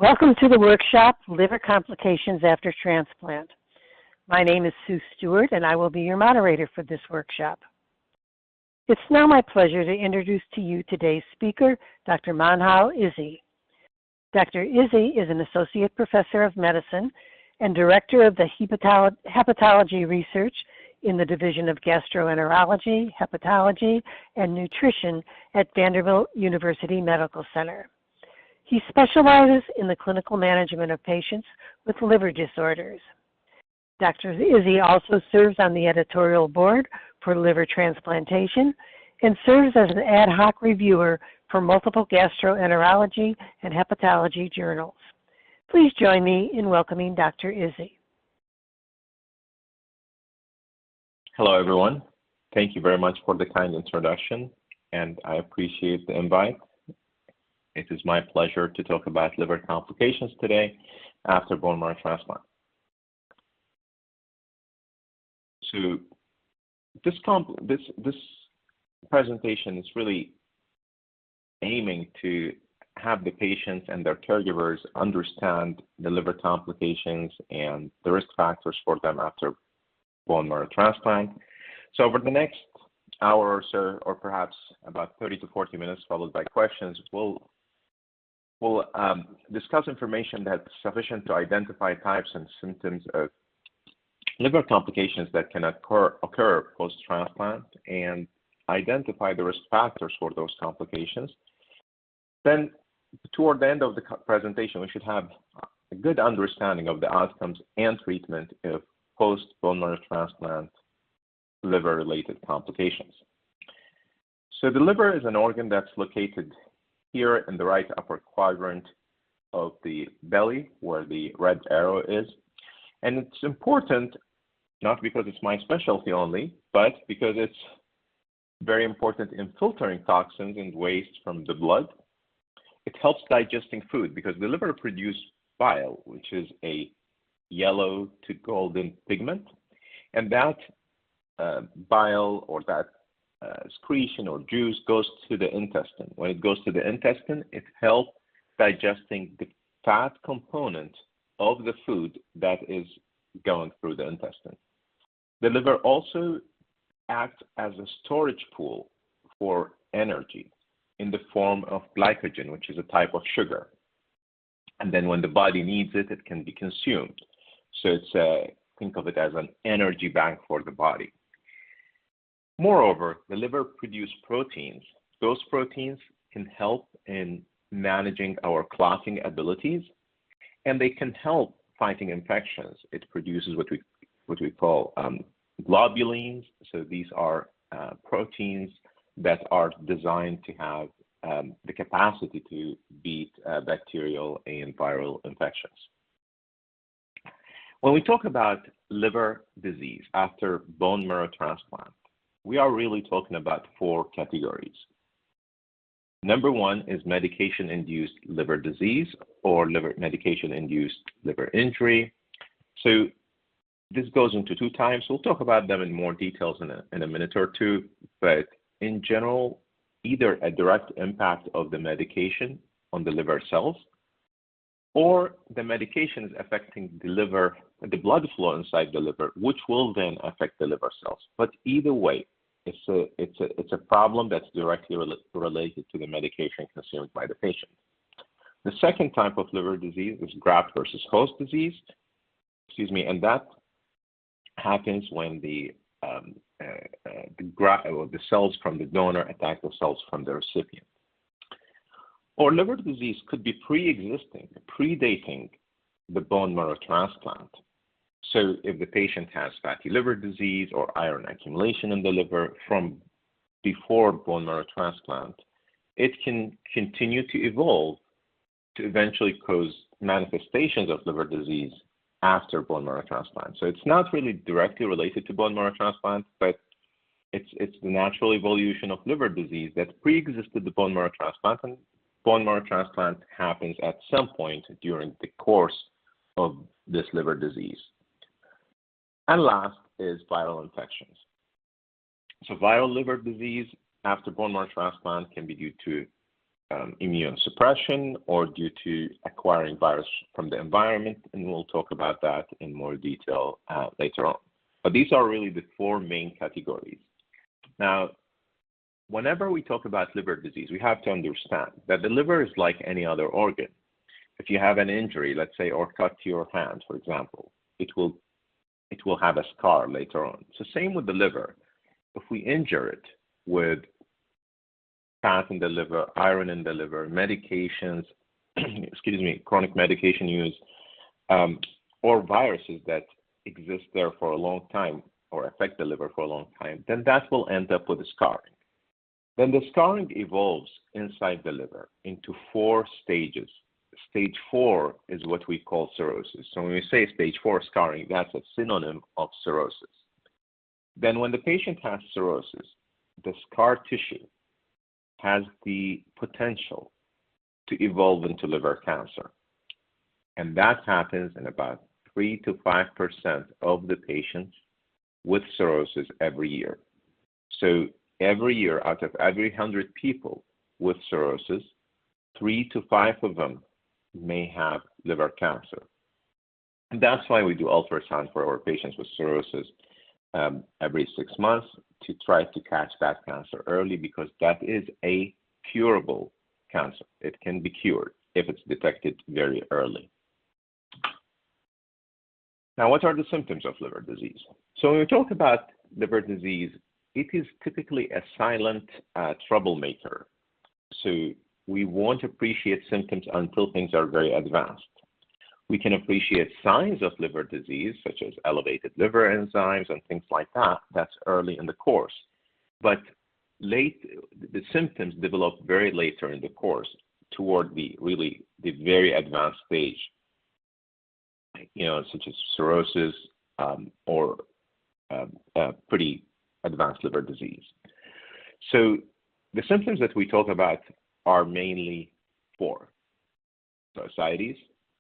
Welcome to the workshop, Liver Complications After Transplant. My name is Sue Stewart, and I will be your moderator for this workshop. It's now my pleasure to introduce to you today's speaker, Dr. Manhal Izzy. Dr. Izzy is an Associate Professor of Medicine and Director of the Hepatology Research in the Division of Gastroenterology, Hepatology, and Nutrition at Vanderbilt University Medical Center. He specializes in the clinical management of patients with liver disorders. Dr. Izzy also serves on the editorial board for liver transplantation and serves as an ad hoc reviewer for multiple gastroenterology and hepatology journals. Please join me in welcoming Dr. Izzy. Hello, everyone. Thank you very much for the kind introduction, and I appreciate the invite. It is my pleasure to talk about liver complications today after bone marrow transplant. So this presentation is really aiming to have the patients and their caregivers understand the liver complications and the risk factors for them after bone marrow transplant. So over the next hour or so, or perhaps about 30 to 40 minutes followed by questions, we'll discuss information that's sufficient to identify types and symptoms of liver complications that can occur post-transplant and identify the risk factors for those complications. Then, toward the end of the presentation, we should have a good understanding of the outcomes and treatment of post-bone marrow transplant liver-related complications. So the liver is an organ that's located here in the right upper quadrant of the belly, where the red arrow is. And it's important, not because it's my specialty only, but because it's very important in filtering toxins and waste from the blood. It helps digesting food because the liver produces bile, which is a yellow to golden pigment. And that bile or that excretion or juice goes to the intestine. When it goes to the intestine, it helps digesting the fat component of the food that is going through the intestine. The liver also acts as a storage pool for energy in the form of glycogen, which is a type of sugar. And then when the body needs it, it can be consumed. So it's think of it as an energy bank for the body. Moreover, the liver produces proteins. Those proteins can help in managing our clotting abilities, and they can help fighting infections. It produces what we call globulins. So these are proteins that are designed to have the capacity to beat bacterial and viral infections. When we talk about liver disease after bone marrow transplant, we are really talking about four categories. Number one is medication-induced liver disease or medication-induced liver injury. So this goes into two types. We'll talk about them in more details in a minute or two, but in general, either a direct impact of the medication on the liver cells, or the medication is affecting the liver, the blood flow inside the liver, which will then affect the liver cells. But either way, it's a problem that's directly related to the medication consumed by the patient. The second type of liver disease is graft versus host disease, and that happens when the cells from the donor attack the cells from the recipient. Or liver disease could be pre-existing, predating the bone marrow transplant. So if the patient has fatty liver disease or iron accumulation in the liver from before bone marrow transplant, it can continue to evolve to eventually cause manifestations of liver disease after bone marrow transplant. So it's not really directly related to bone marrow transplant, but it's the natural evolution of liver disease that pre-existed the bone marrow transplant, and bone marrow transplant happens at some point during the course of this liver disease. And last is viral infections. So viral liver disease after bone marrow transplant can be due to immune suppression or due to acquiring virus from the environment, and we'll talk about that in more detail later on. But these are really the four main categories. Now, whenever we talk about liver disease, we have to understand that the liver is like any other organ. If you have an injury, let's say, or cut to your hand, for example, it will have a scar later on. So same with the liver. If we injure it with fat in the liver, iron in the liver, medications, chronic medication use, or viruses that exist there for a long time or affect the liver for a long time, then that will end up with a scarring. Then the scarring evolves inside the liver into 4 stages. Stage 4 is what we call cirrhosis. So when we say stage 4 scarring, that's a synonym of cirrhosis. Then when the patient has cirrhosis, the scar tissue has the potential to evolve into liver cancer. And that happens in about 3 to 5% of the patients with cirrhosis every year. So every year, out of every 100 people with cirrhosis, 3 to 5 of them may have liver cancer. And that's why we do ultrasound for our patients with cirrhosis every 6 months to try to catch that cancer early, because that is a curable cancer. It can be cured if it's detected very early. Now, what are the symptoms of liver disease? So when we talk about liver disease, it is typically a silent troublemaker. So we won't appreciate symptoms until things are very advanced. We can appreciate signs of liver disease, such as elevated liver enzymes and things like that. That's early in the course. But the symptoms develop very later in the course, toward the very advanced stage, such as cirrhosis or pretty advanced liver disease. So the symptoms that we talk about are mainly 4. So ascites,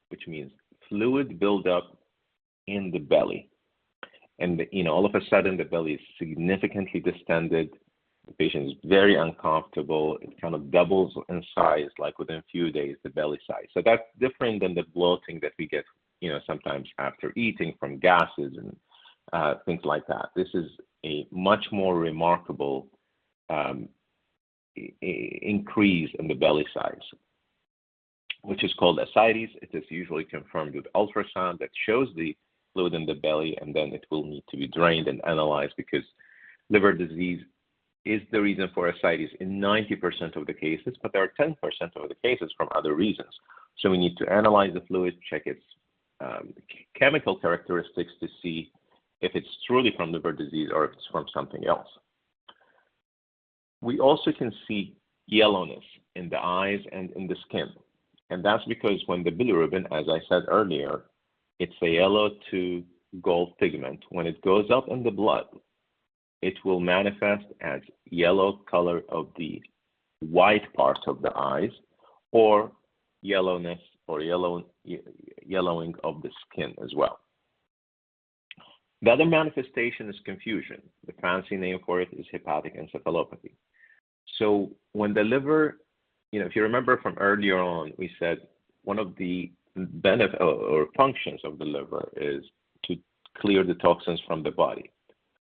which means fluid buildup in the belly. And, all of a sudden the belly is significantly distended. The patient is very uncomfortable. It kind of doubles in size, like within a few days, the belly size. So that's different than the bloating that we get, sometimes after eating from gases and things like that. This is a much more remarkable increase in the belly size, which is called ascites. It is usually confirmed with ultrasound that shows the fluid in the belly, and then it will need to be drained and analyzed, because liver disease is the reason for ascites in 90% of the cases, but there are 10% of the cases from other reasons. So we need to analyze the fluid, check its chemical characteristics to see if it's truly from liver disease or if it's from something else. We also can see yellowness in the eyes and in the skin. And that's because when the bilirubin, as I said earlier, it's a yellow to gold pigment. When it goes up in the blood, it will manifest as yellow color of the white part of the eyes, or yellowness or yellowing of the skin as well. The other manifestation is confusion. The fancy name for it is hepatic encephalopathy. So when the liver, if you remember from earlier on, we said one of the benefits or functions of the liver is to clear the toxins from the body.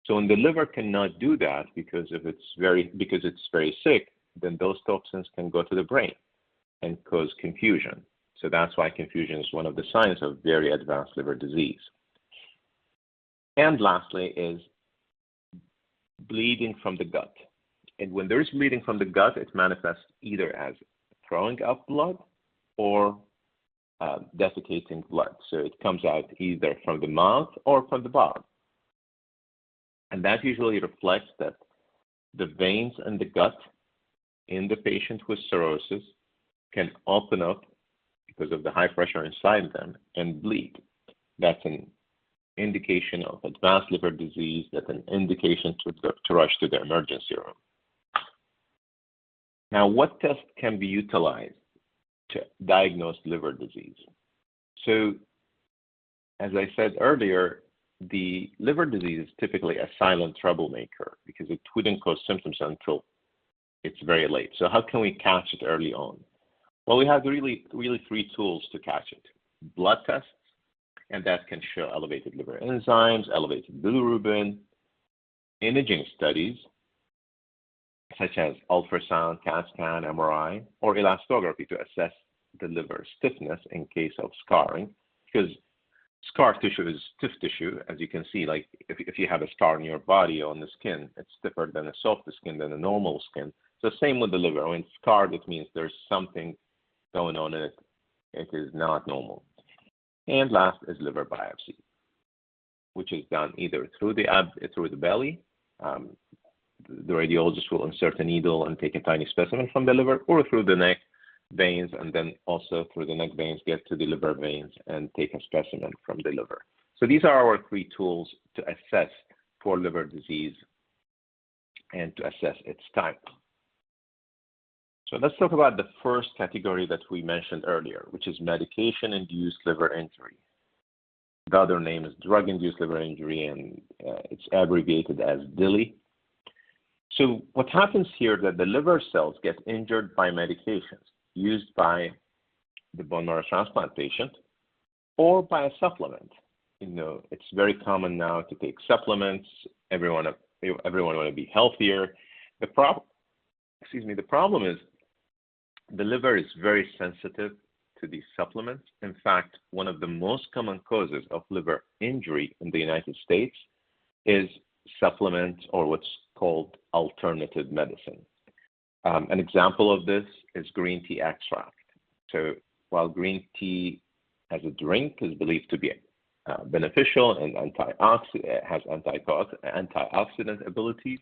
So when the liver cannot do that because it's very sick, then those toxins can go to the brain and cause confusion. So that's why confusion is one of the signs of very advanced liver disease. And lastly is bleeding from the gut. And when there's bleeding from the gut, it manifests either as throwing up blood or defecating blood. So it comes out either from the mouth or from the bowel. And that usually reflects that the veins in the gut in the patient with cirrhosis can open up because of the high pressure inside them and bleed. That's an indication of advanced liver disease. That's an indication to rush to the emergency room. Now, what tests can be utilized to diagnose liver disease? So, as I said earlier, the liver disease is typically a silent troublemaker because it wouldn't cause symptoms until it's very late. So how can we catch it early on? Well, we have really three tools to catch it. Blood tests, and that can show elevated liver enzymes, elevated bilirubin. Imaging studies, such as ultrasound, CAT scan, MRI, or elastography to assess the liver stiffness in case of scarring, because scar tissue is stiff tissue, as you can see. Like if you have a scar on your body on the skin, it's stiffer than a softer skin than a normal skin. So same with the liver. When it's scarred, it means there's something going on in it. It is not normal. And last is liver biopsy, which is done either through the belly. The radiologist will insert a needle and take a tiny specimen from the liver, or through the neck veins, and then also through the neck veins get to the liver veins and take a specimen from the liver. So these are our three tools to assess for liver disease and to assess its type. So let's talk about the first category that we mentioned earlier, which is medication-induced liver injury. The other name is drug-induced liver injury, and it's abbreviated as DILI. So what happens here is that the liver cells get injured by medications used by the bone marrow transplant patient or by a supplement. It's very common now to take supplements. Everyone want to be healthier. The problem is the liver is very sensitive to these supplements. In fact, one of the most common causes of liver injury in the United States is supplements, or what's called alternative medicine. An example of this is green tea extract. So while green tea as a drink is believed to be beneficial and has antioxidant abilities,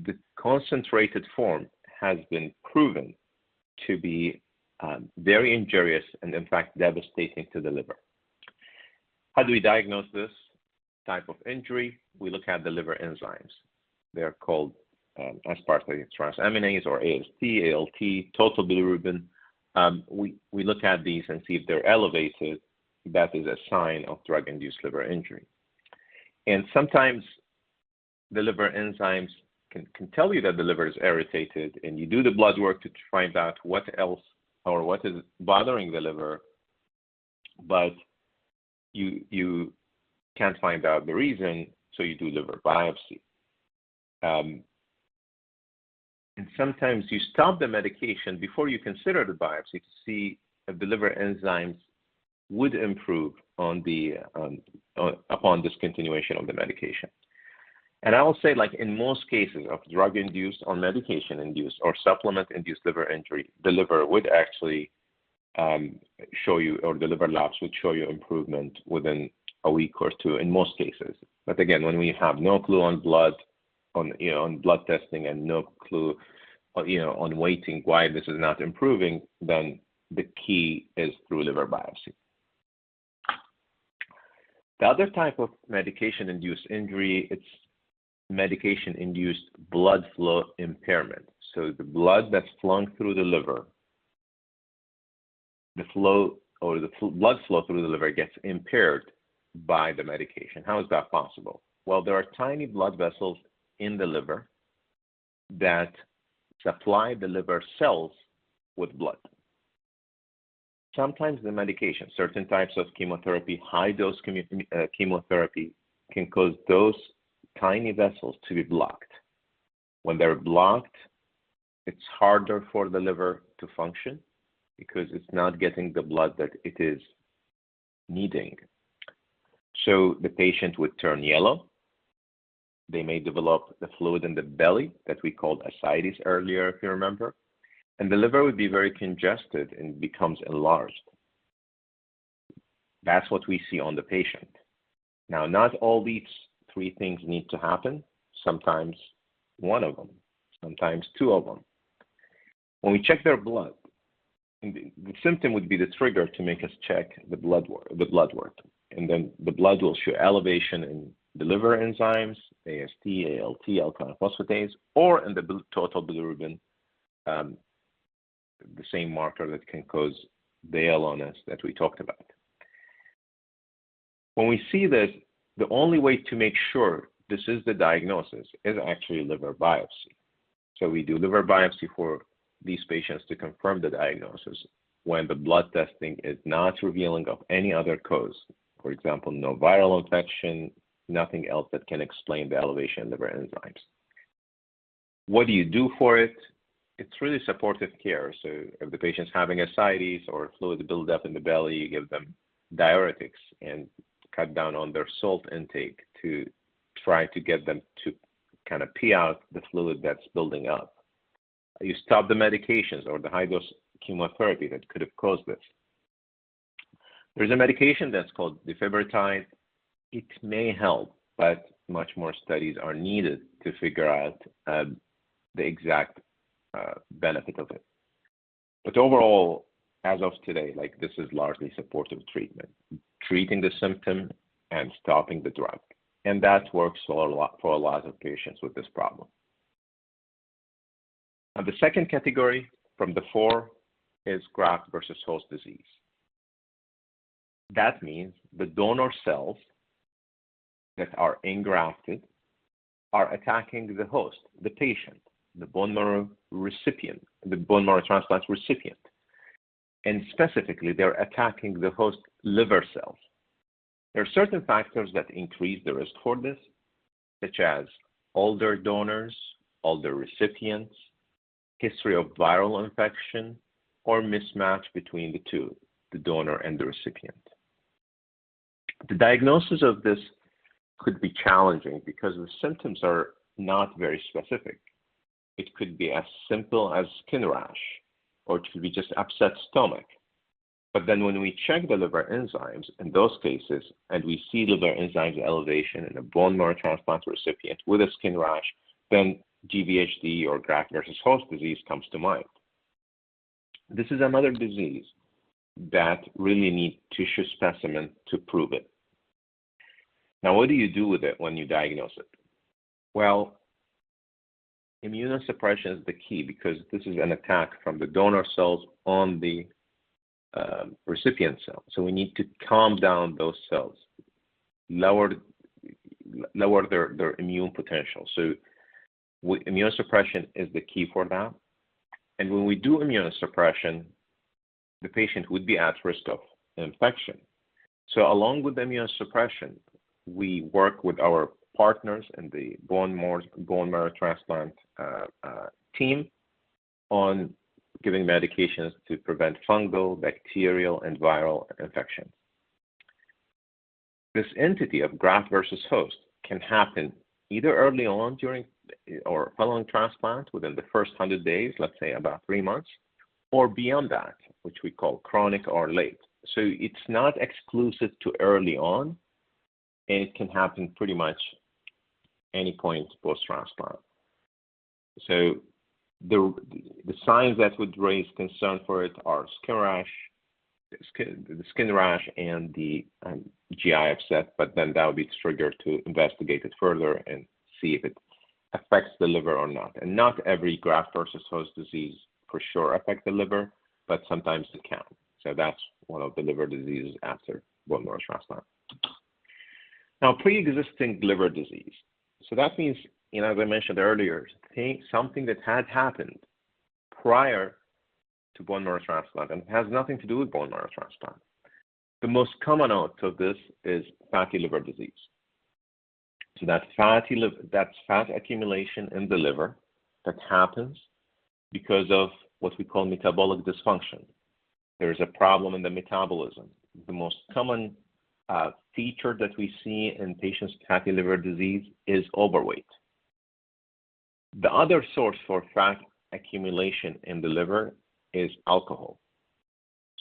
the concentrated form has been proven to be very injurious and, in fact, devastating to the liver. How do we diagnose this type of injury? We look at the liver enzymes. They're called aspartate transaminase, or AST, ALT, total bilirubin. We look at these and see if they're elevated. That is a sign of drug-induced liver injury. And sometimes the liver enzymes can tell you that the liver is irritated, and you do the blood work to find out what else or what is bothering the liver, but you can't find out the reason, so you do liver biopsy. And sometimes you stop the medication before you consider the biopsy to see if the liver enzymes would improve on upon discontinuation of the medication. And I will say, like in most cases of drug-induced or medication-induced or supplement-induced liver injury, the liver would actually show you, or the liver labs would show you improvement within a week or two in most cases. But again, when we have no clue on blood, on blood testing, and no clue, on waiting why this is not improving, then the key is through liver biopsy. The other type of medication-induced injury, it's medication-induced blood flow impairment. So the blood that's flowing through the liver, the blood flow through the liver gets impaired by the medication. How is that possible? Well, there are tiny blood vessels in the liver that supply the liver cells with blood. Sometimes the medication, certain types of chemotherapy, high-dose chemotherapy, can cause those tiny vessels to be blocked. When they're blocked, it's harder for the liver to function because it's not getting the blood that it is needing. So the patient would turn yellow. They may develop the fluid in the belly that we called ascites earlier, if you remember. And the liver would be very congested and becomes enlarged. That's what we see on the patient. Now, not all these three things need to happen. Sometimes one of them, sometimes two of them. When we check their blood, the symptom would be the trigger to make us check the blood work. And then the blood will show elevation in the liver enzymes, AST, ALT, alkaline phosphatase, or in the total bilirubin, the same marker that can cause the ALONS that we talked about. When we see this, the only way to make sure this is the diagnosis is actually liver biopsy. So we do liver biopsy for these patients to confirm the diagnosis when the blood testing is not revealing of any other cause. For example, no viral infection, nothing else that can explain the elevation in liver enzymes. What do you do for it? It's really supportive care. So if the patient's having ascites or fluid buildup in the belly, you give them diuretics and cut down on their salt intake to try to get them to kind of pee out the fluid that's building up. You stop the medications or the high-dose chemotherapy that could have caused this. There's a medication that's called defibrotide. It may help, but much more studies are needed to figure out the exact benefit of it. But overall, as of today, like this is largely supportive treatment, treating the symptom and stopping the drug. And that works for a lot of patients with this problem. And the second category from the four is graft versus host disease. That means the donor cells that are engrafted are attacking the host, the patient, the bone marrow recipient, the bone marrow transplant recipient. And specifically, they're attacking the host liver cells. There are certain factors that increase the risk for this, such as older donors, older recipients, history of viral infection, or mismatch between the two, the donor and the recipient. The diagnosis of this could be challenging because the symptoms are not very specific. It could be as simple as skin rash, or it could be just upset stomach. But then when we check the liver enzymes in those cases, and we see liver enzymes elevation in a bone marrow transplant recipient with a skin rash, then GVHD or graft versus host disease comes to mind. This is another disease that really needs tissue specimen to prove it. Now, what do you do with it when you diagnose it? Well, immunosuppression is the key because this is an attack from the donor cells on the recipient cell. So we need to calm down those cells, lower their immune potential. So immunosuppression is the key for that. And when we do immunosuppression, the patient would be at risk of infection. So along with immunosuppression, we work with our partners in the bone marrow transplant team on giving medications to prevent fungal, bacterial, and viral infections. This entity of graft versus host can happen either early on during or following transplant within the first 100 days, let's say about 3 months, or beyond that, which we call chronic or late. So it's not exclusive to early on, and it can happen pretty much any point post-transplant. So the signs that would raise concern for it are skin rash, the skin rash and the GI upset, but then that would be triggered to investigate it further and see if it affects the liver or not. And not every graft versus host disease for sure affects the liver, but sometimes it can. So that's one of the liver diseases after bone marrow transplant. Now, pre-existing liver disease. So that means, as I mentioned earlier, something that had happened prior to bone marrow transplant and has nothing to do with bone marrow transplant. The most common out of this is fatty liver disease. So that's fat accumulation in the liver that happens because of what we call metabolic dysfunction. There is a problem in the metabolism. The most common feature that we see in patients with fatty liver disease is overweight. The other source for fat accumulation in the liver is alcohol.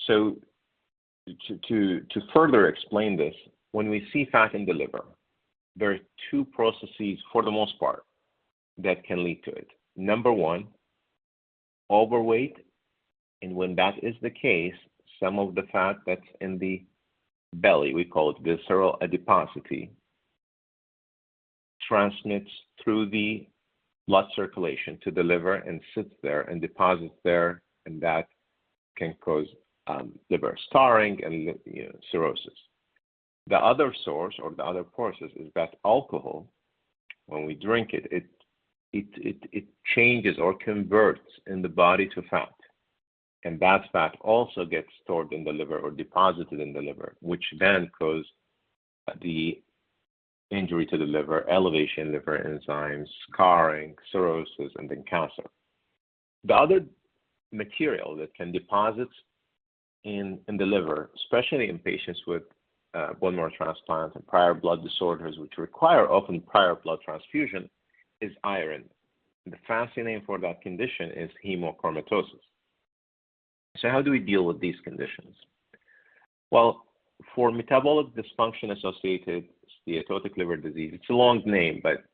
So to further explain this, when we see fat in the liver, there are two processes for the most part that can lead to it. Number one, overweight, and when that is the case, some of the fat that's in the belly, we call it visceral adiposity, transmits through the blood circulation to the liver and sits there and deposits there, and that can cause liver scarring and cirrhosis. The other source or the other process is that alcohol, when we drink it, it it changes or converts in the body to fat. And that fat also gets stored in the liver or deposited in the liver, which then causes the injury to the liver, elevation in liver enzymes, scarring, cirrhosis, and then cancer. The other material that can deposit in the liver, especially in patients with bone marrow transplant and prior blood disorders, which require often prior blood transfusion, is iron. The fancy name for that condition is hemochromatosis. So how do we deal with these conditions? Well, for metabolic dysfunction-associated steatotic liver disease, it's a long name, but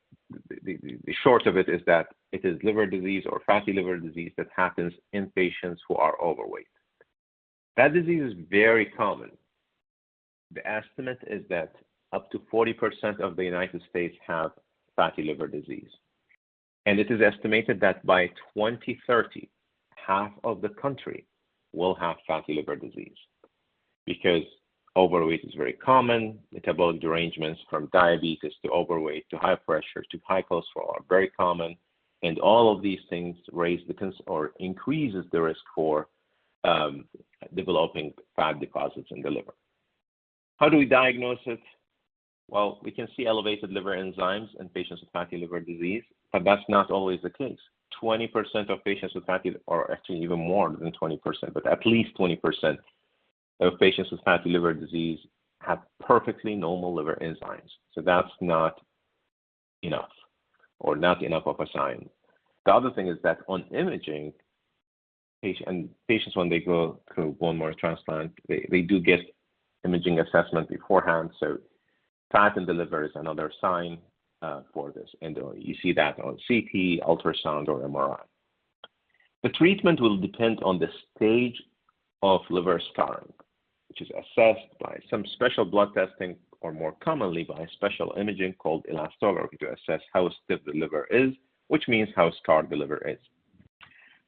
the short of it is that it is liver disease or fatty liver disease that happens in patients who are overweight. That disease is very common. The estimate is that up to 40% of the United States have fatty liver disease. And it is estimated that by 2030, half of the country will have fatty liver disease because overweight is very common. Metabolic derangements from diabetes to overweight to high pressure to high cholesterol are very common. And all of these things raise or increases the risk for developing fat deposits in the liver. How do we diagnose it? Well, we can see elevated liver enzymes in patients with fatty liver disease, but that's not always the case. 20% of patients with fatty, or actually even more than 20%, but at least 20% of patients with fatty liver disease have perfectly normal liver enzymes. So that's not enough, or not enough of a sign. The other thing is that on imaging, patients when they go through bone marrow transplant, they do get imaging assessment beforehand. So fat in the liver is another sign for this, and you see that on CT, ultrasound, or MRI. The treatment will depend on the stage of liver scarring, which is assessed by some special blood testing, or more commonly by special imaging called elastography to assess how stiff the liver is, which means how scarred the liver is.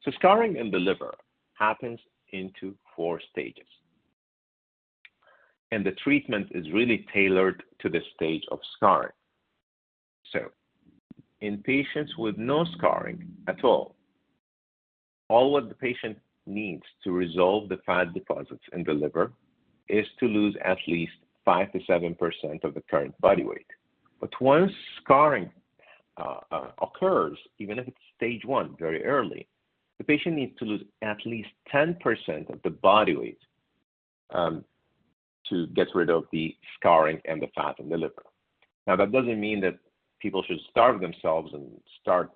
So scarring in the liver happens into 4 stages. And the treatment is really tailored to the stage of scarring. So in patients with no scarring at all what the patient needs to resolve the fat deposits in the liver is to lose at least 5 to 7% of the current body weight. But once scarring occurs, even if it's stage 1, very early, the patient needs to lose at least 10% of the body weight to get rid of the scarring and the fat in the liver. Now, that doesn't mean that people should starve themselves and start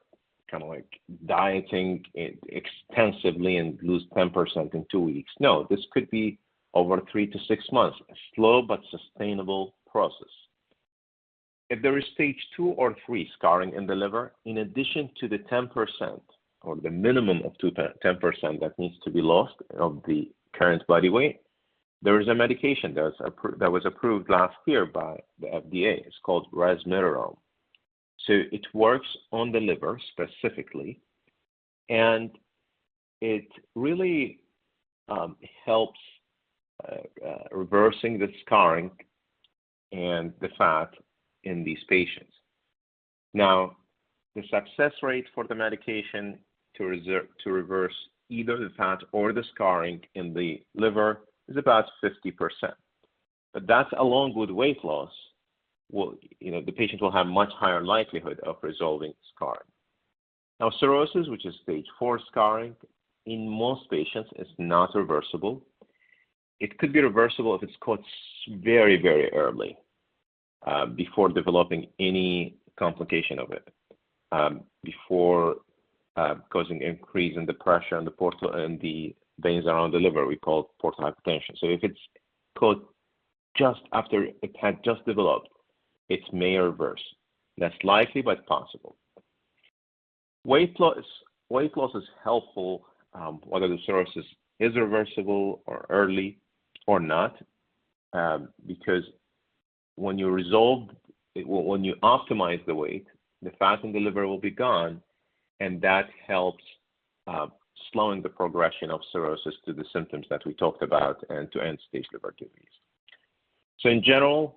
kind of like dieting extensively and lose 10% in 2 weeks. No, this could be over 3 to 6 months, a slow but sustainable process. If there is stage 2 or 3 scarring in the liver, in addition to the 10% or the minimum of 10% that needs to be lost of the current body weight, there is a medication that was approved last year by the FDA. It's called resmetirom. So it works on the liver specifically, and it really helps reversing the scarring and the fat in these patients. Now, the success rate for the medication to reverse either the fat or the scarring in the liver is about 50%. But that's along with weight loss. The patient will have much higher likelihood of resolving scarring. Now, cirrhosis, which is stage 4 scarring, in most patients is not reversible. It could be reversible if it's caught very, very early, before developing any complication of it, before causing increase in the pressure in the veins around the liver. We call it portal hypertension. So if it's caught just after it had just developed, it may reverse. That's likely, but possible. Weight loss is helpful, whether the cirrhosis is reversible or early or not, because when you optimize the weight, the fat in the liver will be gone, and that helps slowing the progression of cirrhosis to the symptoms that we talked about and to end-stage liver disease. So in general,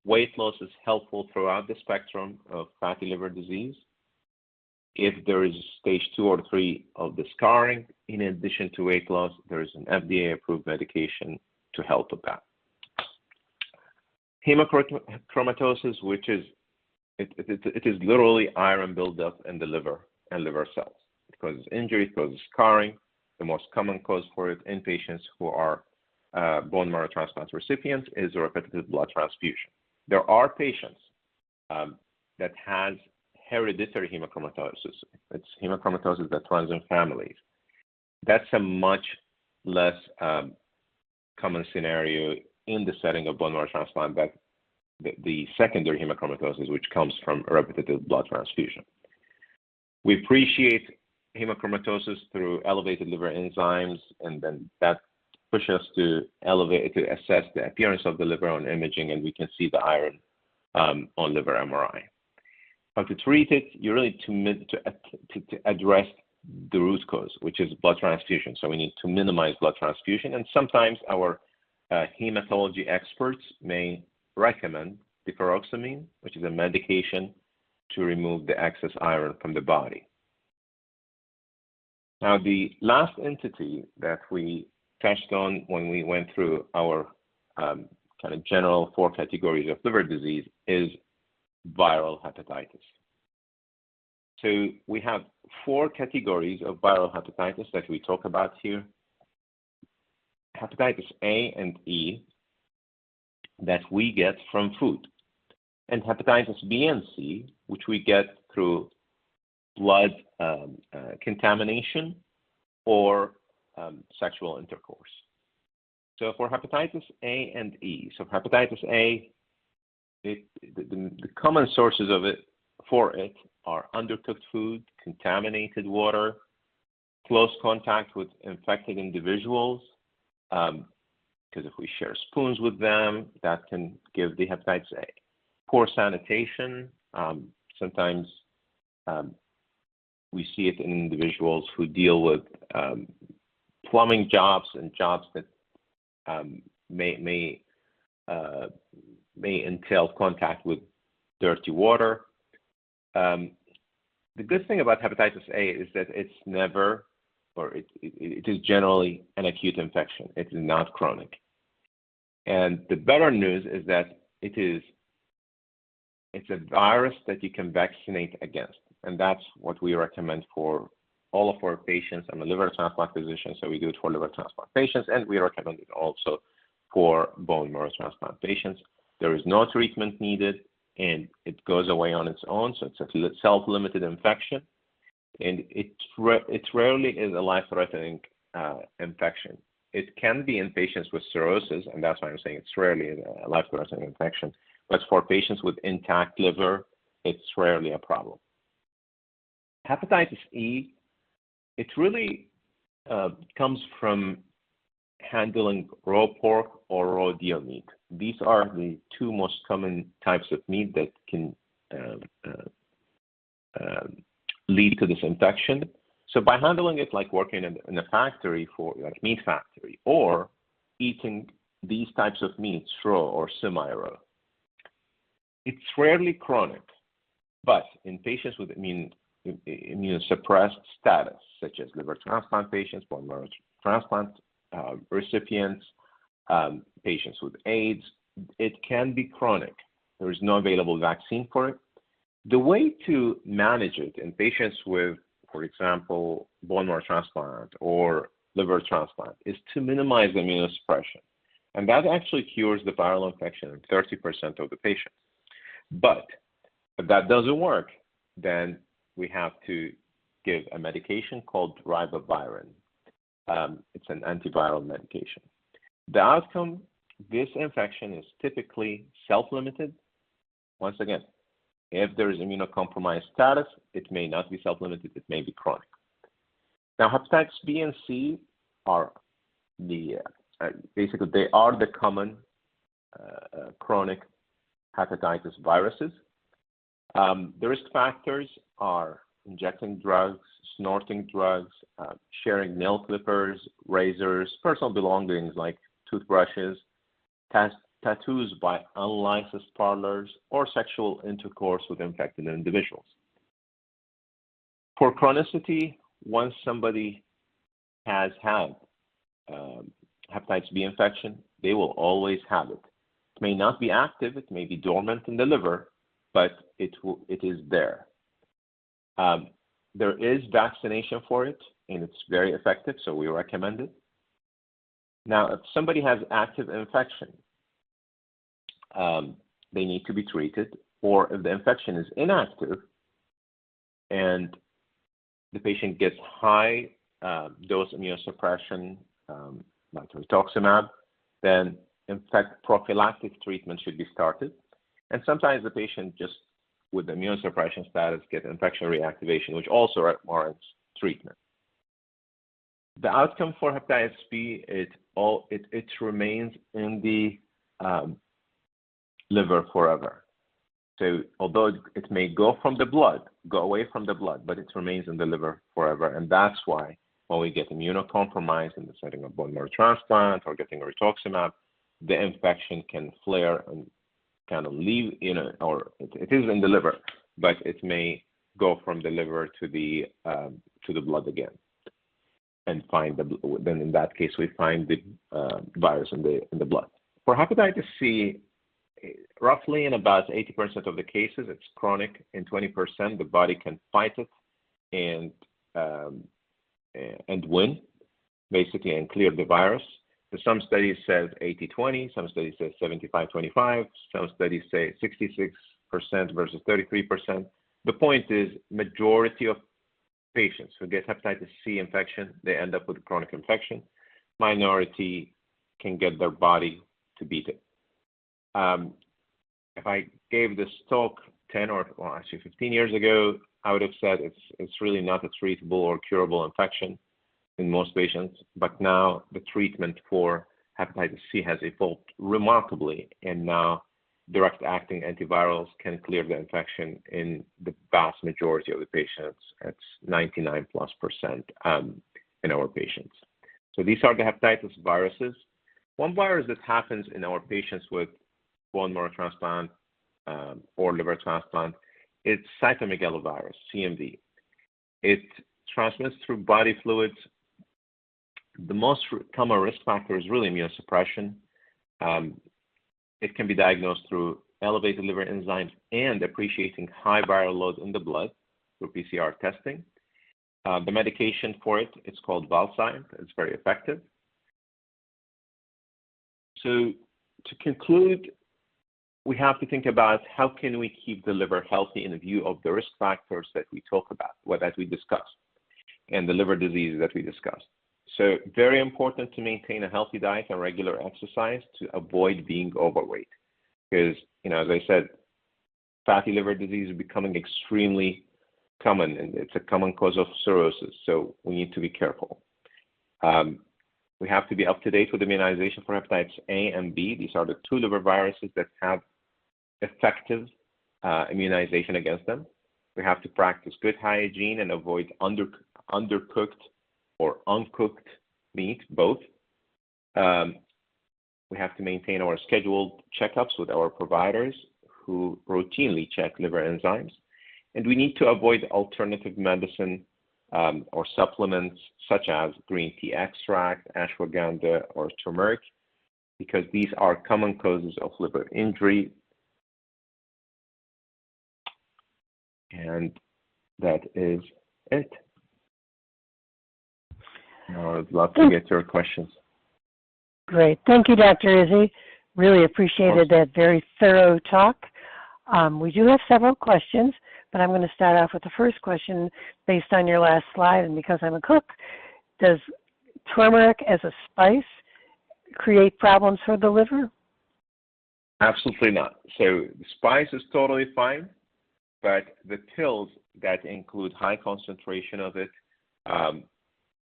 weight loss is helpful throughout the spectrum of fatty liver disease. If there is stage 2 or 3 of the scarring, in addition to weight loss, there is an FDA-approved medication to help with that. Hemochromatosis, which is it is literally iron buildup in the liver and liver cells. It causes injury, it causes scarring. The most common cause for it in patients who are bone marrow transplant recipients is a repetitive blood transfusion. There are patients that has hereditary hemochromatosis. It's hemochromatosis that runs in families. That's a much less common scenario in the setting of bone marrow transplant than the secondary hemochromatosis, which comes from a repetitive blood transfusion. We appreciate hemochromatosis through elevated liver enzymes, and then that pushes us to assess the appearance of the liver on imaging, and we can see the iron on liver MRI. How to treat it? You really need to address the root cause, which is blood transfusion. So we need to minimize blood transfusion, and sometimes our hematology experts may recommend deferoxamine, which is a medication to remove the excess iron from the body. Now, the last entity that we touched on when we went through our kind of general 4 categories of liver disease is viral hepatitis. So we have 4 categories of viral hepatitis that we talk about here. Hepatitis A and E that we get from food, and hepatitis B and C, which we get through blood contamination or sexual intercourse. So for hepatitis A and E, so hepatitis A, the common sources of it are undercooked food, contaminated water, close contact with infected individuals, because if we share spoons with them, that can give the hepatitis A. Poor sanitation, sometimes we see it in individuals who deal with plumbing jobs and jobs that may entail contact with dirty water. The good thing about hepatitis A is that it's never, or it is generally an acute infection. It is not chronic. And the better news is that it's a virus that you can vaccinate against. And that's what we recommend for all of our patients. I'm a liver transplant physician, so we do it for liver transplant patients, and we recommend it also for bone marrow transplant patients. There is no treatment needed, and it goes away on its own, so it's a self-limited infection. And it rarely is a life-threatening infection. It can be in patients with cirrhosis, and that's why I'm saying it's rarely a life-threatening infection. But for patients with intact liver, it's rarely a problem. Hepatitis E, it really comes from handling raw pork or raw deer meat. These are the 2 most common types of meat that can lead to this infection. So by handling it like working in a factory, like meat factory, or eating these types of meats raw or semi-raw, it's rarely chronic. But in patients with immunosuppressed status, such as liver transplant patients, bone marrow transplant recipients, patients with AIDS, it can be chronic. There is no available vaccine for it. The way to manage it in patients with, for example, bone marrow transplant or liver transplant is to minimize the immunosuppression. And that actually cures the viral infection in 30% of the patients. But if that doesn't work, then we have to give a medication called ribavirin. It's an antiviral medication. The outcome, this infection is typically self-limited. Once again, if there is immunocompromised status, it may not be self-limited, it may be chronic. Now, hepatitis B and C are basically they are the common chronic hepatitis viruses. The risk factors are injecting drugs, snorting drugs, sharing nail clippers, razors, personal belongings like toothbrushes, tattoos by unlicensed parlors, or sexual intercourse with infected individuals. For chronicity, once somebody has had hepatitis B infection, they will always have it. It may not be active, it may be dormant in the liver, but it is there. There is vaccination for it, and it's very effective, so we recommend it. Now, if somebody has active infection, they need to be treated, or if the infection is inactive and the patient gets high dose immunosuppression, like rituximab, then in fact prophylactic treatment should be started. And sometimes the patient just with the immunosuppression status get infection reactivation, which also warrants treatment. The outcome for hepatitis B, it remains in the liver forever. So although it may go away from the blood, but it remains in the liver forever. And that's why when we get immunocompromised in the setting of bone marrow transplant or getting rituximab, the infection can flare and kind of leave, or it is in the liver, but it may go from the liver to the blood again, and then in that case we find the virus in the blood. For hepatitis C, roughly in about 80% of the cases, it's chronic. In 20%, the body can fight it and win, basically, and clear the virus. Some studies say 80-20, some studies say 75-25, some studies say 66% versus 33%. The point is, majority of patients who get hepatitis C infection, they end up with chronic infection. Minority can get their body to beat it. If I gave this talk 10 or actually 15 years ago, I would have said it's really not a treatable or curable infection in most patients, but now the treatment for hepatitis C has evolved remarkably, and now direct-acting antivirals can clear the infection in the vast majority of the patients. It's 99+% in our patients. So these are the hepatitis viruses. One virus that happens in our patients with bone marrow transplant or liver transplant, it's cytomegalovirus, CMV. It transmits through body fluids. The most common risk factor is really immunosuppression. It can be diagnosed through elevated liver enzymes and appreciating high viral load in the blood through PCR testing. The medication for it, it's called Valside. It's very effective. So to conclude, we have to think about how can we keep the liver healthy in view of the risk factors that we talk about, that we discussed, and the liver diseases that we discussed. So very important to maintain a healthy diet and regular exercise to avoid being overweight. Because, as I said, fatty liver disease is becoming extremely common, and it's a common cause of cirrhosis. So we need to be careful. We have to be up to date with immunization for hepatitis A and B. These are the two liver viruses that have effective immunization against them. We have to practice good hygiene and avoid undercooked or uncooked meat, both. We have to maintain our scheduled checkups with our providers who routinely check liver enzymes. And we need to avoid alternative medicine or supplements such as green tea extract, ashwagandha, or turmeric, because these are common causes of liver injury. And that is it. Now, I'd love to get your questions. Great. Thank you, Dr. Izzy. Really appreciated that very thorough talk. We do have several questions, but I'm going to start off with the first question based on your last slide. And because I'm a cook, does turmeric as a spice create problems for the liver? Absolutely not. So spice is totally fine, but the pills that include high concentration of it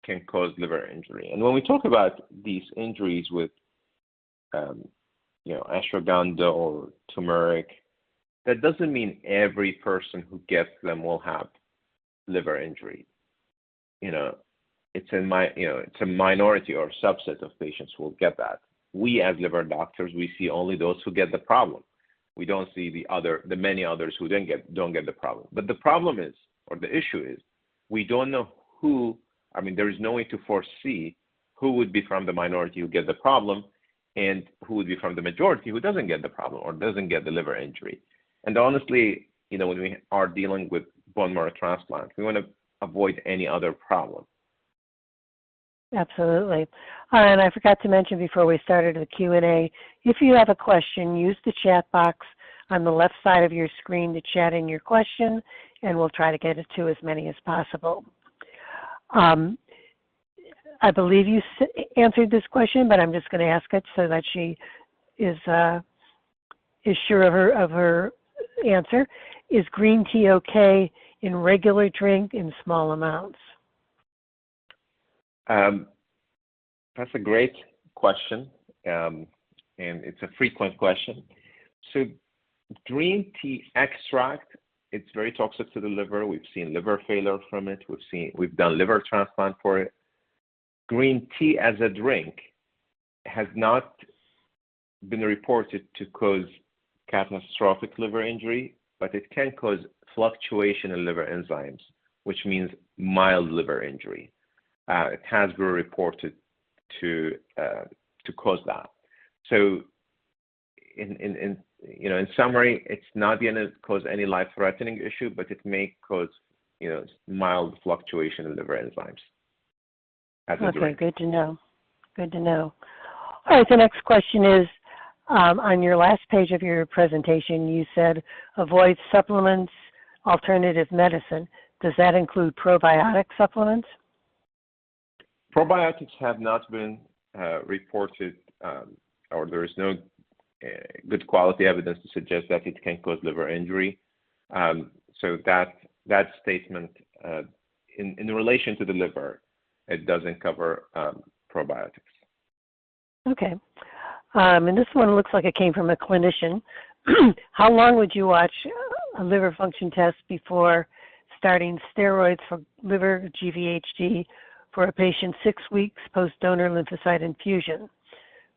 can cause liver injury. And when we talk about these injuries with, ashwagandha or turmeric, that doesn't mean every person who gets them will have liver injury. It's a minority or subset of patients who will get that. We as liver doctors, we see only those who get the problem. We don't see the many others who don't get the problem. But the problem is, or the issue is, we don't know who, I mean, there is no way to foresee who would be from the minority who get the problem and who would be from the majority who doesn't get the problem or doesn't get the liver injury. And honestly, when we are dealing with bone marrow transplant, we want to avoid any other problem. Absolutely. And I forgot to mention before we started the Q&A, if you have a question, use the chat box on the left side of your screen to chat in your question, and we'll try to get it to as many as possible. I believe you answered this question, but I'm just going to ask it so that she is sure of her answer. Is green tea okay in regular drink in small amounts? That's a great question, and it's a frequent question. So green tea extract, it's very toxic to the liver. We've seen liver failure from it. We've done liver transplant for it. Green tea as a drink has not been reported to cause catastrophic liver injury, but it can cause fluctuation in liver enzymes, which means mild liver injury. It has been reported to cause that. So, in summary, it's not going to cause any life-threatening issue, but it may cause mild fluctuation in liver enzymes. Okay, good to know. Good to know. All right, the next question is, on your last page of your presentation, you said avoid supplements, alternative medicine. Does that include probiotic supplements? Probiotics have not been reported, or there is no good quality evidence to suggest that it can cause liver injury. So that statement, in relation to the liver, it doesn't cover probiotics. Okay. And this one looks like it came from a clinician. How long would you watch a liver function test before starting steroids for liver GVHD for a patient 6 weeks post-donor lymphocyte infusion?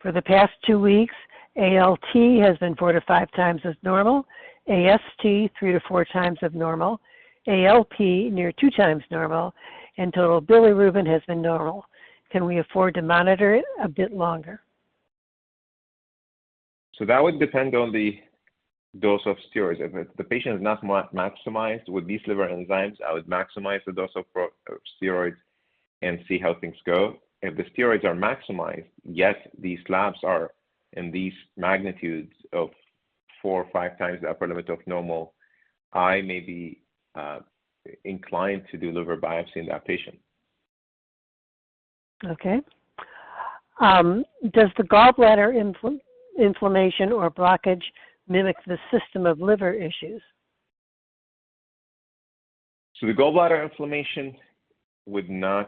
For the past 2 weeks, ALT has been 4 to 5 times as normal, AST 3 to 4 times as normal, ALP near 2 times normal, and total bilirubin has been normal. Can we afford to monitor it a bit longer? So that would depend on the dose of steroids. If the patient is not maximized with these liver enzymes, I would maximize the dose of steroids and see how things go. If the steroids are maximized, yet these labs are in these magnitudes of 4 or 5 times the upper limit of normal, I may be inclined to do liver biopsy in that patient. Okay. Does the gallbladder inflammation or blockage mimic the system of liver issues? So the gallbladder inflammation would not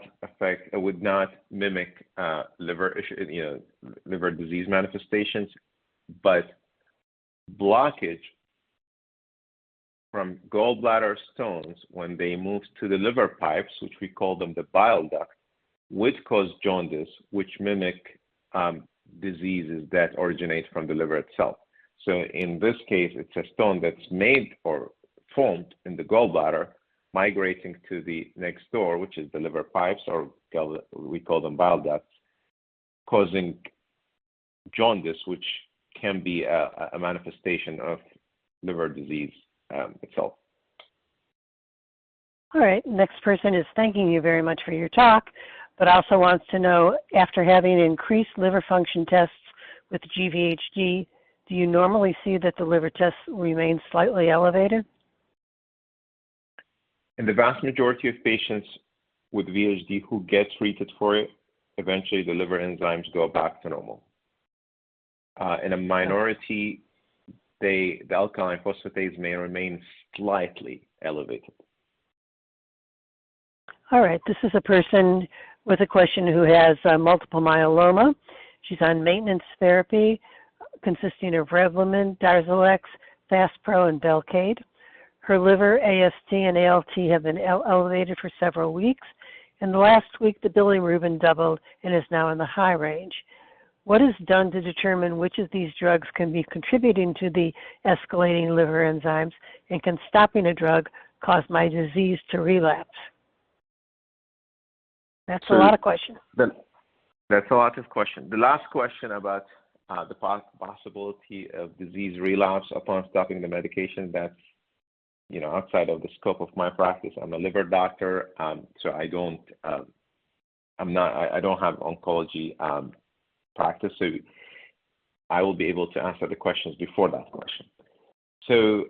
mimic liver disease manifestations, but blockage from gallbladder stones when they move to the liver pipes, which we call them the bile duct, would cause jaundice, which mimic diseases that originate from the liver itself. So in this case, it's a stone that's made or formed in the gallbladder, migrating to the next door, which is the liver pipes, or we call them bile ducts, causing jaundice, which can be a manifestation of liver disease itself. All right, next person is thanking you very much for your talk, but also wants to know, after having increased liver function tests with GVHD, do you normally see that the liver tests remain slightly elevated? In the vast majority of patients with VHD who get treated for it, eventually the liver enzymes go back to normal. In a minority, the alkaline phosphatase may remain slightly elevated. All right, this is a person with a question who has multiple myeloma. She's on maintenance therapy consisting of Revlimid, Darzalex, Faspro, and Velcade. Her liver, AST, and ALT have been elevated for several weeks, and the last week the bilirubin doubled and is now in the high range. What is done to determine which of these drugs can be contributing to the escalating liver enzymes, and can stopping a drug cause my disease to relapse? That's a So lot of questions. that's a lot of questions. The last question about the possibility of disease relapse upon stopping the medication, that's outside of the scope of my practice. I'm a liver doctor, so I don't have oncology practice, so I will be able to answer the questions before that question. So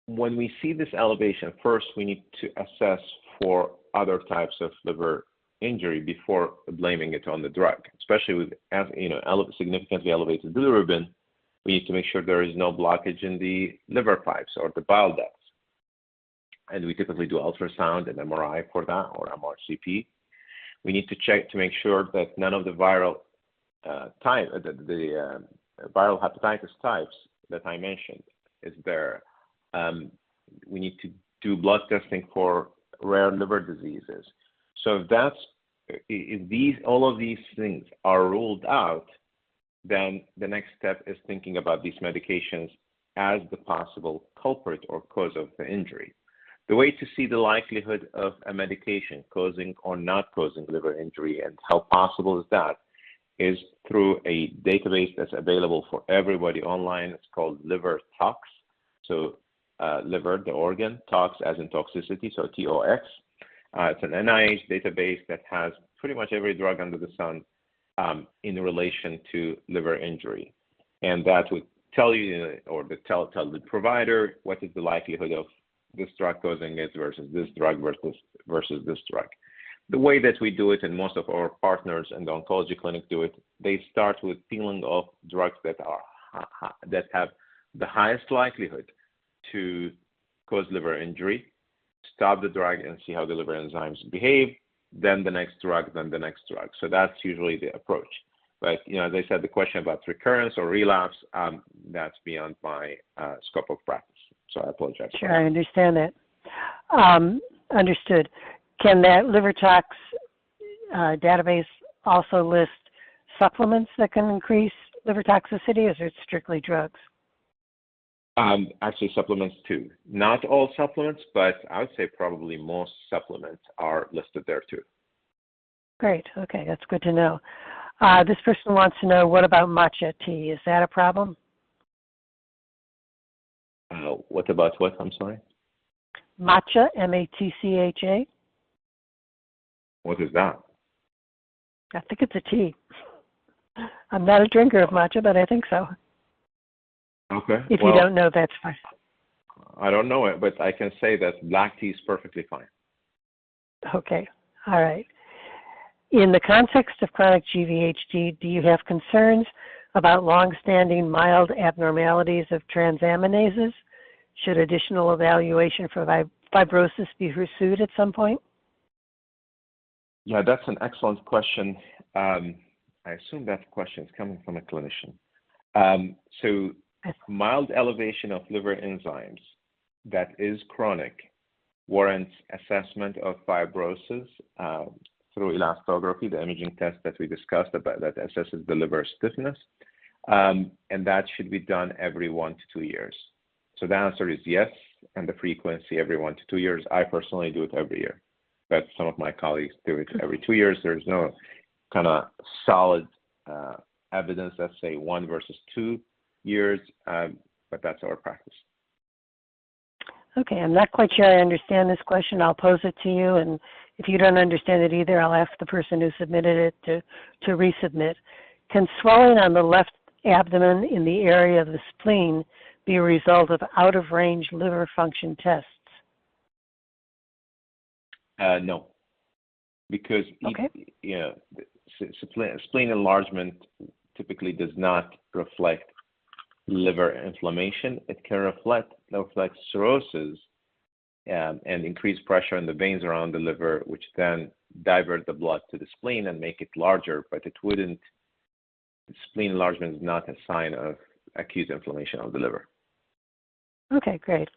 when we see this elevation, first we need to assess for other types of liver injury before blaming it on the drug, especially with significantly elevated bilirubin. We need to make sure there is no blockage in the liver pipes or the bile ducts. And we typically do ultrasound and MRI for that, or MRCP. We need to check to make sure that none of the viral viral hepatitis types that I mentioned is there. We need to do blood testing for rare liver diseases. So if all of these things are ruled out, then the next step is thinking about these medications as the possible culprit or cause of the injury. The way to see the likelihood of a medication causing or not causing liver injury and how possible is that is through a database that's available for everybody online. It's called Liver Tox. So liver, the organ, tox as in toxicity, so TOX. It's an NIH database that has pretty much every drug under the sun in relation to liver injury. And that would tell you, or tell the provider, what is the likelihood of this drug causing it versus this drug versus this drug. The way that we do it, and most of our partners in the oncology clinic do it, they start with peeling off drugs that have the highest likelihood to cause liver injury, stop the drug and see how the liver enzymes behave, then the next drug, then the next drug. So that's usually the approach. But, as I said, the question about recurrence or relapse, that's beyond my scope of practice. So I apologize. Sure, I understand that. Understood. Can that liver tox database also list supplements that can increase liver toxicity, or is it strictly drugs? Actually, supplements too. Not all supplements, but I would say probably most supplements are listed there too. Great. Okay, that's good to know. This person wants to know, what about matcha tea? Is that a problem? What about what? I'm sorry? Matcha, M-A-T-C-H-A. What is that? I think it's a tea. I'm not a drinker of matcha, but I think so. Okay. If you don't know, that's fine. I don't know it, but I can say that black tea is perfectly fine. Okay. All right. In the context of chronic GVHD, do you have concerns about long-standing mild abnormalities of transaminases? Should additional evaluation for fibrosis be pursued at some point? Yeah, that's an excellent question. I assume that question is coming from a clinician. So mild elevation of liver enzymes that is chronic warrants assessment of fibrosis through elastography, the imaging test that we discussed about that assesses the liver stiffness, and that should be done every 1 to 2 years. So the answer is yes, and the frequency every 1 to 2 years. I personally do it every year, but some of my colleagues do it every 2 years. There's no kind of solid evidence that say 1 versus 2 years, but that's our practice. Okay, I'm not quite sure I understand this question. I'll pose it to you, and if you don't understand it either, I'll ask the person who submitted it to resubmit. Can swelling on the left abdomen in the area of the spleen be a result of out-of-range liver function tests? No, because spleen enlargement typically does not reflect liver inflammation. It can reflect cirrhosis and increase pressure in the veins around the liver, which then divert the blood to the spleen and make it larger, but it wouldn't. Spleen enlargement is not a sign of acute inflammation of the liver. Okay, great.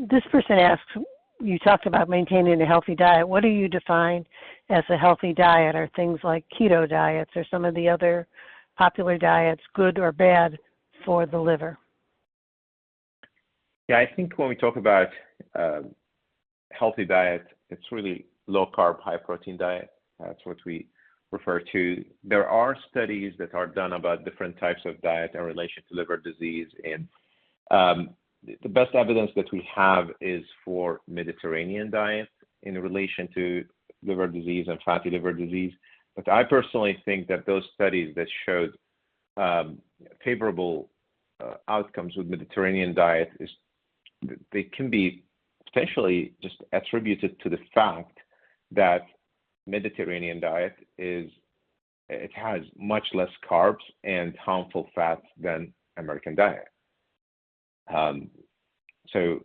This person asks, you talked about maintaining a healthy diet. What do you define as a healthy diet? Are things like keto diets or some of the other popular diets good or bad for the liver? Yeah, I think when we talk about healthy diet, it's really low-carb, high-protein diet. That's what we refer to. There are studies that are done about different types of diet in relation to liver disease, and the best evidence that we have is for Mediterranean diet in relation to liver disease and fatty liver disease. But I personally think that those studies that showed favorable outcomes with Mediterranean diet they can be potentially just attributed to the fact that Mediterranean diet it has much less carbs and harmful fats than American diet. So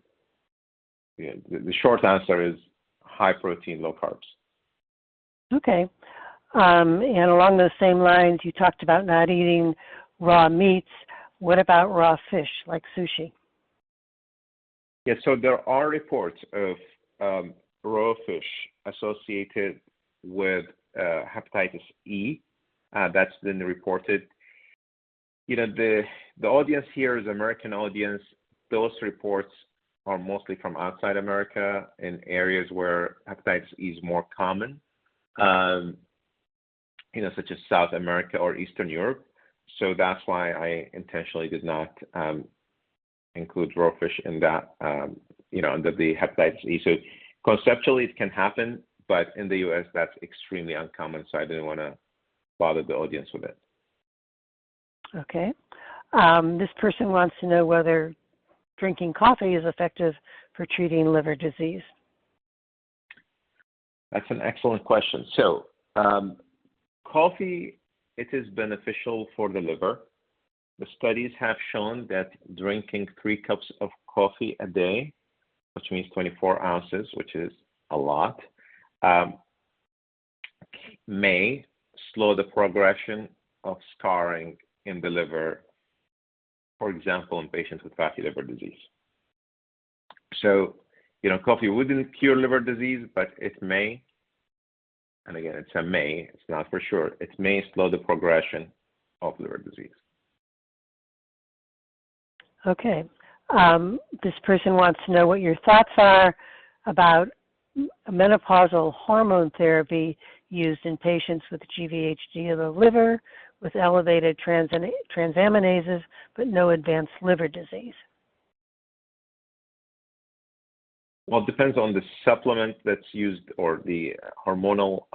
the short answer is high protein, low carbs. Okay. And along those same lines, you talked about not eating raw meats. What about raw fish, like sushi? Yeah, so there are reports of raw fish associated with hepatitis E. That's been reported. The audience here is American audience. Those reports are mostly from outside America in areas where hepatitis E is more common, such as South America or Eastern Europe. So that's why I intentionally did not include raw fish in that, under the hepatitis E. So conceptually it can happen, but in the U.S. that's extremely uncommon, so I didn't want to bother the audience with it. Okay. This person wants to know whether drinking coffee is effective for treating liver disease. That's an excellent question. So coffee, it is beneficial for the liver. The studies have shown that drinking 3 cups of coffee a day, which means 24 ounces, which is a lot, may slow the progression of scarring in the liver, for example, in patients with fatty liver disease. So, coffee wouldn't cure liver disease, but it may, and again, it's a may, it's not for sure, it may slow the progression of liver disease. Okay. This person wants to know what your thoughts are about menopausal hormone therapy used in patients with GVHD of the liver with elevated transaminases but no advanced liver disease. Well, it depends on the supplement that's used or the hormonal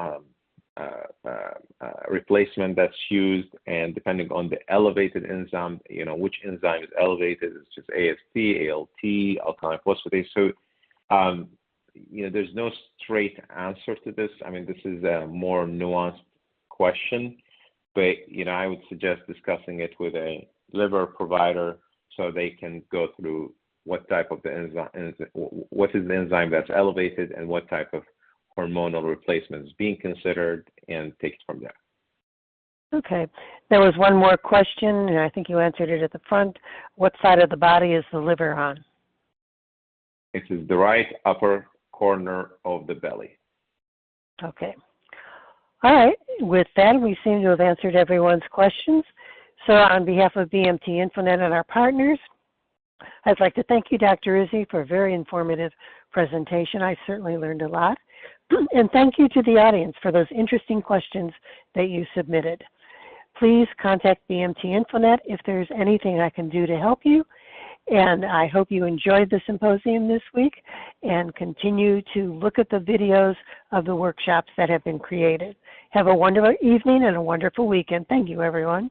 replacement that's used, and depending on the elevated enzyme, which enzyme is elevated, it's just AST, ALT, alkaline phosphatase. So, there's no straight answer to this. I mean, this is a more nuanced question, but, I would suggest discussing it with a liver provider so they can go through what type of the enzyme, what is the enzyme that's elevated and what type of hormonal replacement is being considered, and take it from there. Okay. There was one more question, and I think you answered it at the front. What side of the body is the liver on? It is the right upper corner of the belly. Okay. All right. With that, we seem to have answered everyone's questions. So on behalf of BMT Infonet and our partners, I'd like to thank you, Dr. Izzy, for a very informative presentation. I certainly learned a lot. And thank you to the audience for those interesting questions that you submitted. Please contact BMT Infonet if there's anything I can do to help you. And I hope you enjoyed the symposium this week and continue to look at the videos of the workshops that have been created. Have a wonderful evening and a wonderful weekend. Thank you, everyone.